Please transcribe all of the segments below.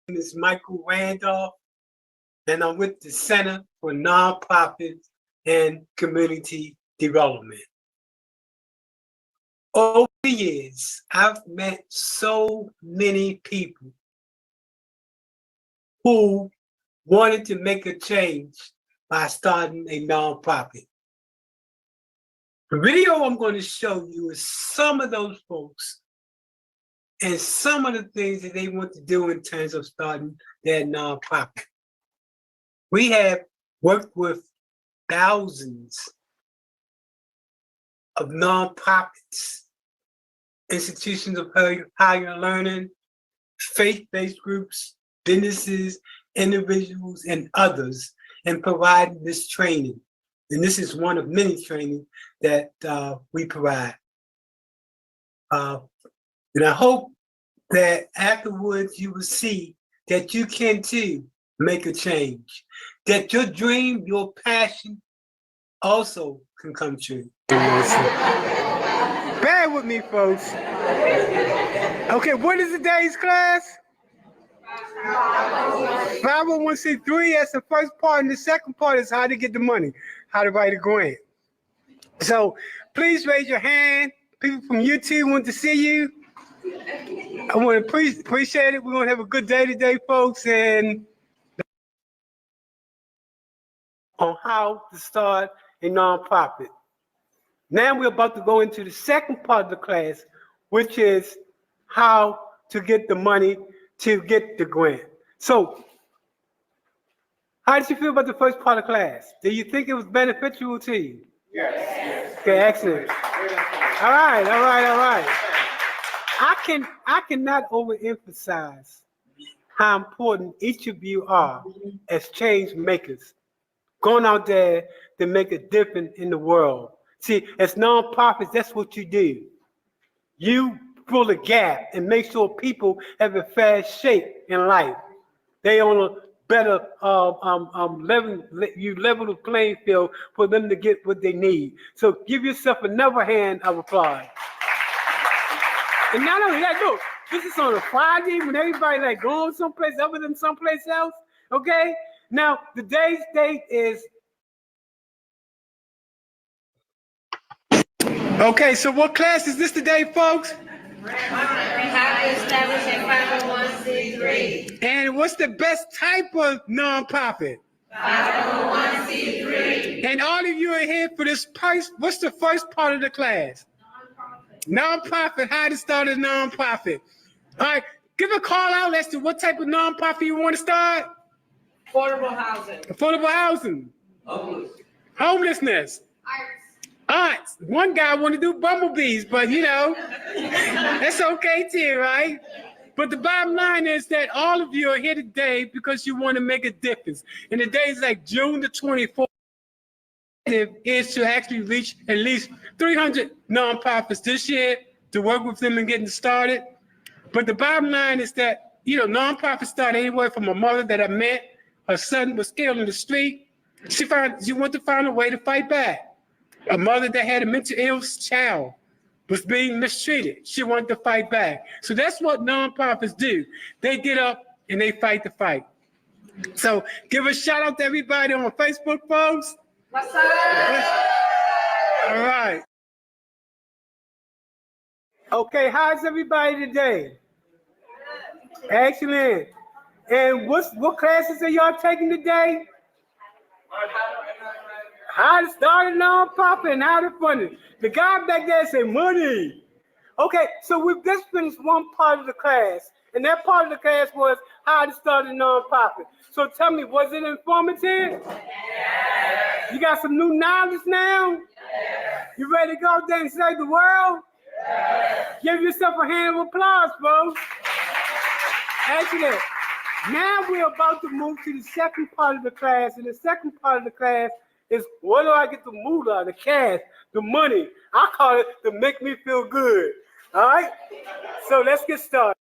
name is Michael Randolph, and I'm with the Center for Nonprofits and Community Development. Over the years, I've met so many people who wanted to make a change by starting a nonprofit. The video I'm going to show you is some of those folks and some of the things that they want to do in terms of starting their nonprofit. We have worked with thousands of nonprofits, institutions of higher learning, faith-based groups, businesses, individuals, and others in providing this training. And this is one of many training that we provide. And I hope that afterwards you will see that you can too make a change, that your dream, your passion also can come true. Bear with me, folks. Okay, what is today's class? 501c3, that's the first part, and the second part is how to get the money, how to write a grant. So please raise your hand. People from YouTube want to see you. I want to appreciate it. We're going to have a good day today, folks, and on how to start a nonprofit. Now we're about to go into the second part of the class, which is how to get the money to get the grant. So, how did you feel about the first part of class? Do you think it was beneficial to you? Yes. Okay, excellent. All right. I cannot overemphasize how important each of you are as change makers, going out there to make a difference in the world. See, as nonprofits, that's what you do. You fill a gap and make sure people have a fair shake in life. They on a better level, you level the playing field for them to get what they need. So give yourself another hand of applause. And not only that, look, this is on a Friday when everybody like going someplace other than someplace else, okay? Now, today's date is... Okay, so what class is this today, folks? How to establish a 501c3. And what's the best type of nonprofit? 501c3. And all of you are here for this price. What's the first part of the class? Nonprofit, how to start a nonprofit. All right, give a call out as to what type of nonprofit you want to start. Affordable housing. Affordable housing. Homelessness. Arts. One guy want to do bumblebees, but you know, that's okay too, right? But the bottom line is that all of you are here today because you want to make a difference. And the days like June the 24th is to actually reach at least 300 nonprofits this year to work with them and getting started. But the bottom line is that, you know, nonprofits start anywhere from a mother that I met, her son was ill in the street. She wanted to find a way to fight back. A mother that had a mental ill child was being mistreated. She wanted to fight back. So that's what nonprofits do. They get up and they fight the fight. So give a shout out to everybody on Facebook, folks. What's up? All right. Okay, how's everybody today? Excellent. And what classes are y'all taking today? How to start a nonprofit and how to fund it. The guy back there said money. Okay, so we've just finished one part of the class, and that part of the class was how to start a nonprofit. So tell me, was it informative? Yes. You got some new knowledge now? Yes. You ready to go out there and save the world? Yes. Give yourself a hand of applause, folks. Excellent. Now we're about to move to the second part of the class, and the second part of the class is where do I get the moolah, the cash, the money? I call it to make me feel good. All right? So let's get started.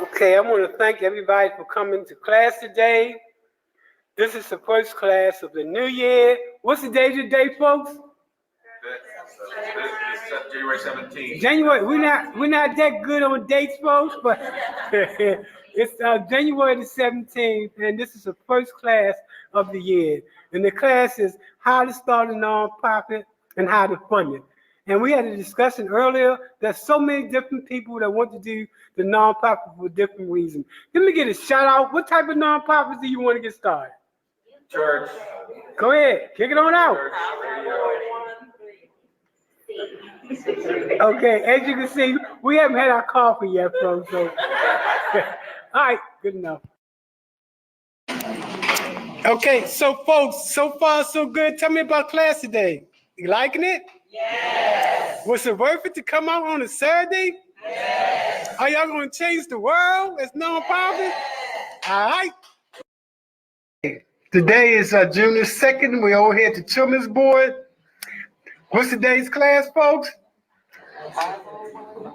Okay, I want to thank everybody for coming to class today. This is the first class of the new year. What's the day today, folks? It's January 17th. January, we're not that good on dates, folks, but it's January the 17th, and this is the first class of the year. And the class is how to start a nonprofit and how to fund it. And we had a discussion earlier. There's so many different people that want to do the nonprofit for different reasons. Let me get a shout out. What type of nonprofits do you want to get started? Church. Go ahead, kick it on out. Okay, as you can see, we haven't had our coffee yet, folks. So, all right, good enough. Okay, so folks, so far so good. Tell me about class today. You liking it? Yes. Was it worth it to come out on a Saturday? Yes. Are y'all gonna change the world as nonprofit? All right. Today is June the 2nd. We're over here at the Children's Board. What's today's class, folks?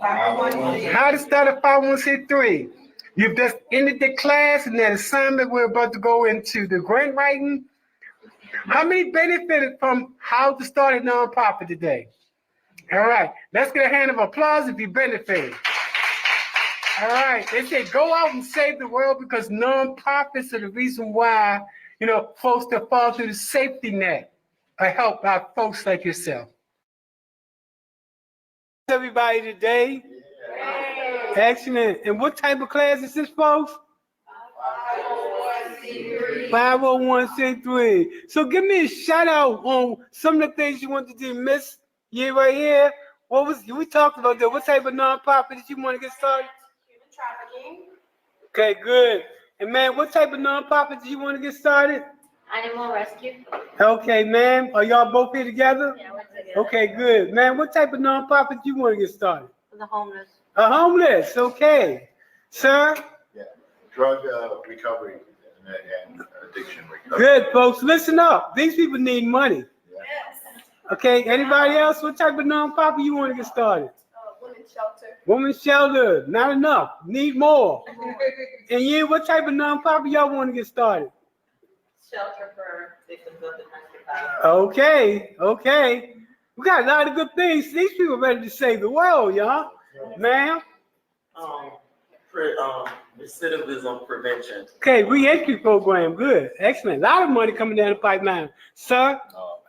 How to start a 501c3. You've just ended the class and that assignment. We're about to go into the grant writing. How many benefited from how to start a nonprofit today? All right, let's get a hand of applause if you benefited. All right, they say go out and save the world because nonprofits are the reason why, folks that fall through the safety net are helped by folks like yourself. Everybody today? Excellent. And what type of class is this, folks? 501c3. So give me a shout out on some of the things you want to do, Miss. Yeah, right here. We talked about that. What type of nonprofit did you want to get started? Human trafficking. Okay, good. And man, what type of nonprofit do you want to get started? Animal rescue. Okay, ma'am. Are y'all both here together? Yeah, we're together. Okay, good. Man, what type of nonprofit do you want to get started? For the homeless. A homeless. Okay. Sir? Yeah, drug recovery and addiction recovery. Good, folks. Listen up. These people need money. Okay, anybody else? What type of nonprofit you want to get started? Women's shelter. Women's shelter. Not enough. Need more. And you, what type of nonprofit y'all want to get started? Shelter for victims of domestic violence. Okay. We got a lot of good things. These people are ready to save the world, y'all. Ma'am? Recidivism prevention. Okay, re-entry program. Good. Excellent. A lot of money coming down the pipeline. Sir?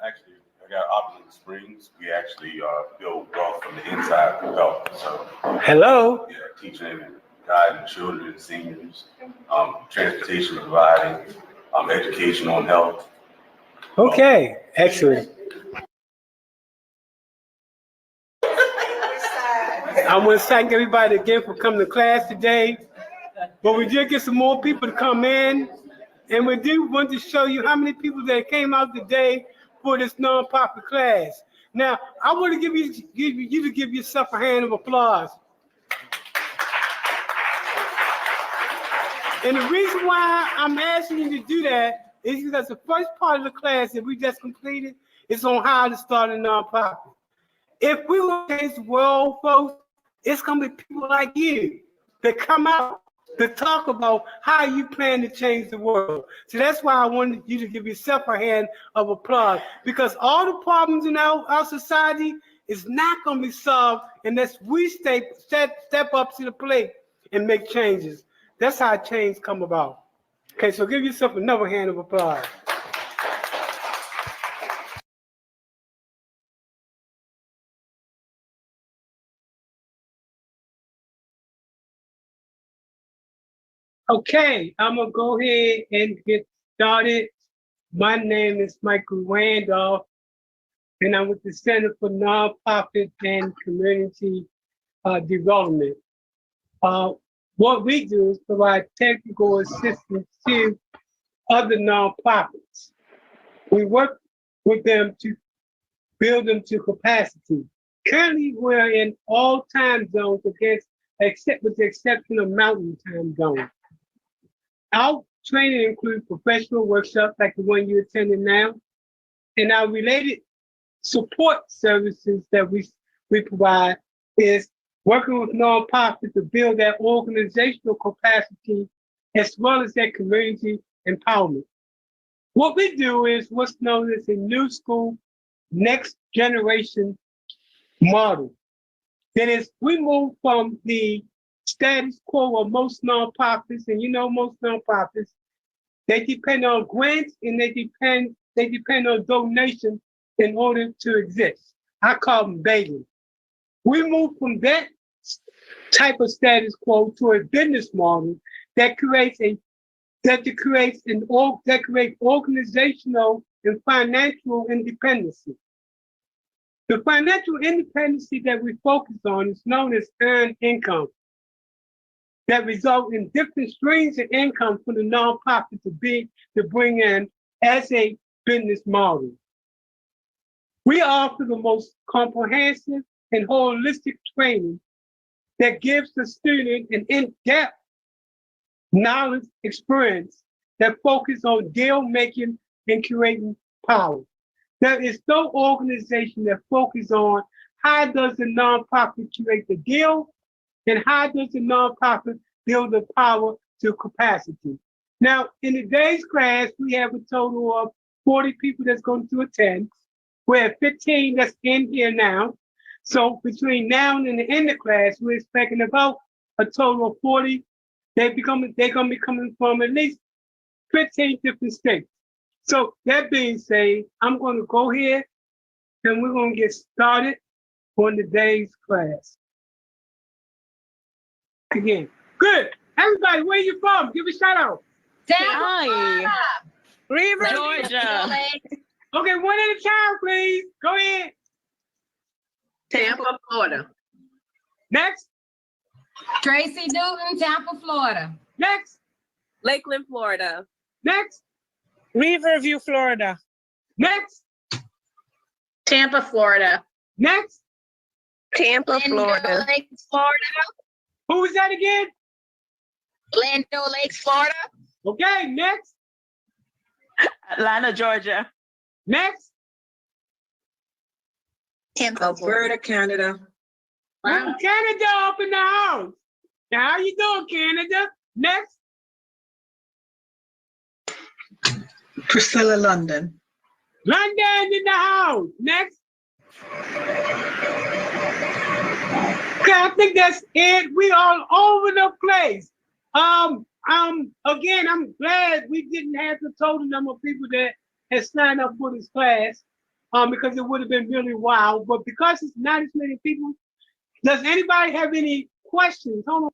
Actually, I got Opulent Springs. We actually build wealth from the inside through health. So, Hello? yeah, teaching and guiding children and seniors, transportation providing, education on health. Okay. Excellent. I want to thank everybody again for coming to class today. But we did get some more people to come in. And we do want to show you how many people that came out today for this nonprofit class. Now, I want to give you to give yourself a hand of applause. And the reason why I'm asking you to do that is because the first part of the class that we just completed is on how to start a nonprofit. If we want to change the world, folks, it's going to be people like you that come out to talk about how you plan to change the world. So that's why I wanted you to give yourself a hand of applause, because all the problems in our society is not going to be solved unless we step up to the plate and make changes. That's how change come about. Okay, so give yourself another hand of applause. Okay, I'm gonna go ahead and get started. My name is Michael Randolph, and I'm with the Center for Nonprofit and Community Development. What we do is provide technical assistance to other nonprofits. We work with them to build them to capacity. Currently, we're in all time zones with the exception of Mountain Time Zone. Our training includes professional workshops like the one you're attending now, and our related support services that we provide is working with nonprofits to build their organizational capacity as well as their community empowerment. What we do is what's known as a new school, next generation model. That is, we move from the status quo of most nonprofits, and you know most nonprofits, they depend on grants and they depend on donations in order to exist. I call them begging. We move from that type of status quo to a business model that creates organizational and financial independence. The financial independence that we focus on is known as earned income, that result in different streams of income for the nonprofit to bring in as a business model. We offer the most comprehensive and holistic training that gives the student an in-depth knowledge experience that focus on deal making and creating power. There is no organization that focuses on how does the nonprofit create the deal and how does the nonprofit build the power to capacity. Now, in today's class, we have a total of 40 people that's going to attend. We have 15 that's in here now. So between now and the end of class, we're expecting about a total of 40. They're going to be coming from at least 15 different states. So that being said, I'm going to go here and we're going to get started on today's class. Again, good. Everybody, where you from? Give a shout out. Hi. River, Georgia. Okay, one at a time, please. Go ahead. Tampa, Florida. Next, Tracy Newton, Tampa, Florida. next, Lakeland, Florida. next, Riverview, Florida. next, Tampa, Florida. next. Tampa, Florida. Lakes, Florida. Who was that again? Glendale Lakes, Florida. Okay, next, Atlanta, Georgia. next. Alberta, Canada. Wow. Canada up in the house. Now, how you doing, Canada? Next, Priscilla, London. London in the house. Next. Okay, I think that's it. We all over the place. Again, I'm glad we didn't have the total number of people that had signed up for this class, because it would have been really wild. But because it's not as many people, does anybody have any questions? Hold on.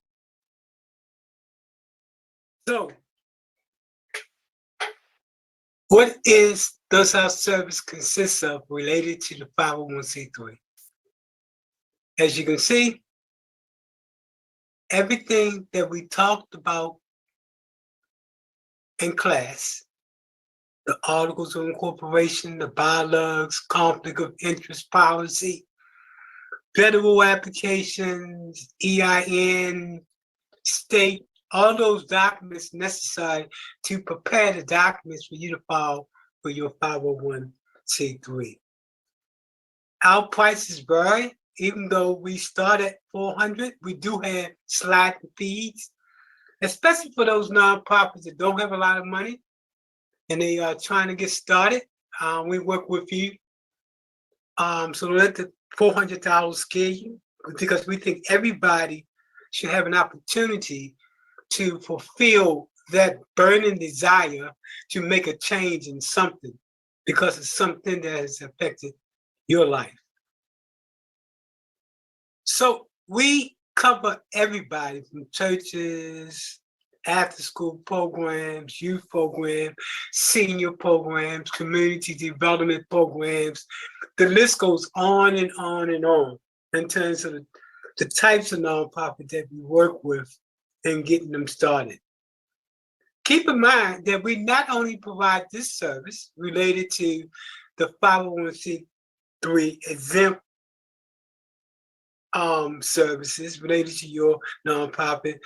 So, what does our service consist of related to the 501c3? As you can see, everything that we talked about in class, the articles of incorporation, the bylaws, conflict of interest policy, federal applications, EIN, state, all those documents necessary to prepare the documents for you to file for your 501c3. Our prices vary. Even though we start at $400, we do have slide fees, especially for those nonprofits that don't have a lot of money and they are trying to get started. We work with you. So don't let the $400 scare you, because we think everybody should have an opportunity to fulfill that burning desire to make a change in something, because it's something that has affected your life. So we cover everybody from churches, after-school programs, youth programs, senior programs, community development programs. The list goes on and on and on in terms of the types of nonprofits that we work with and getting them started. Keep in mind that we not only provide this service related to the 501c3 exempt services related to your nonprofit,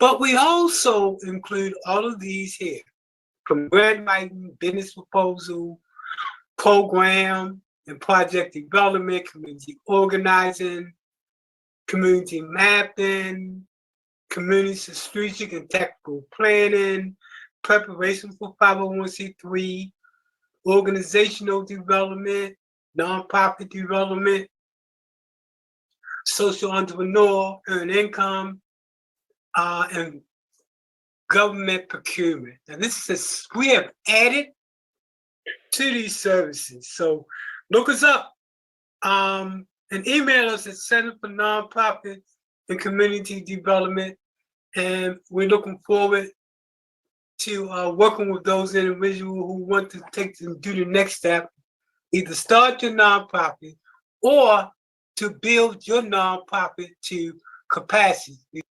but we also include all of these here, from grant writing, business proposal, program and project development, community organizing, community mapping, community strategic and tactical planning, preparation for 501c3, organizational development, nonprofit development, social entrepreneur, earn income, and government procurement. Now this is, we have added to these services. So look us up and email us at Center for Nonprofit and Community Development. And we're looking forward to working with those individuals who want to do the next step, either start your nonprofit or to build your nonprofit to capacity.